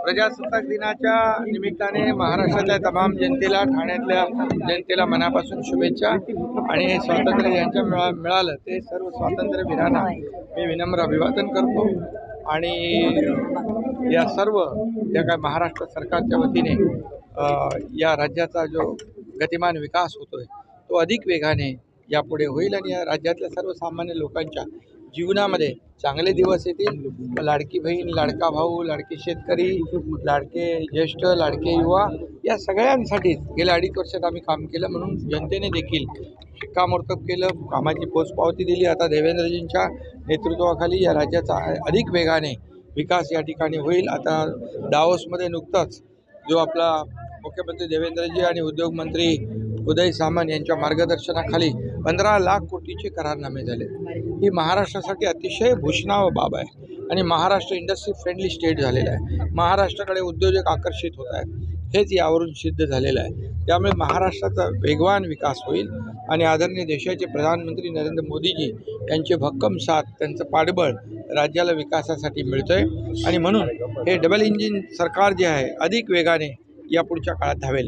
प्रजासत्ताक दिनाच्या निमित्ताने महाराष्ट्राच्या तमाम जनतेला, ठाण्यातल्या जनतेला मनापासून शुभेच्छा। आणि स्वातंत्र्य ज्यांच्या मिळालं ते सर्व स्वातंत्र्यवीरांना मी विनम्र अभिवादन करतो। आणि या सर्व ज्या काय महाराष्ट्र सरकारच्या वतीने या राज्याचा जो गतिमान विकास होतोय तो अधिक वेगाने यापुढे होईल आणि या राज्यातल्या सर्वसामान्य लोकांच्या जीवनामध्ये चांगले दिवस येतील। लाडकी बहीण, लाडका भाऊ, लाडके शेतकरी, लाडके ज्येष्ठ, लाडके युवा या सगळ्यांसाठी गेल्या 2.5 वर्षात आम्ही काम केलं, म्हणून जनतेने देखील शिक्कामोर्तब केलं, कामाची पोचपावती दिली। आता देवेंद्रजींच्या नेतृत्वाखाली या राज्याचा अधिक वेगाने विकास या ठिकाणी होईल। आता दावोसमध्ये नुकताच जो आपला मुख्यमंत्री देवेंद्रजी आणि उद्योगमंत्री उदय सामंत यांच्या मार्गदर्शनाखाली 15 लाख कोटीचे करारनामे झाले। ही महाराष्ट्रासाठी अतिशय भूषणावह बाब आहे आणि महाराष्ट्र इंडस्ट्री फ्रेंडली स्टेट झालेला आहे। महाराष्ट्राकडे उद्योजक आकर्षित होत आहेत, हेच यावरून सिद्ध झालेलं आहे। त्यामुळे महाराष्ट्राचा वेगवान विकास होईल आणि आदरणीय देशाचे प्रधानमंत्री नरेंद्र मोदीजी यांचे भक्कम साथ, त्यांचं पाठबळ राज्याला विकासासाठी मिळतंय आणि म्हणून हे डबल इंजिन सरकार जे आहे अधिक वेगाने या पुढच्या काळात धावेल।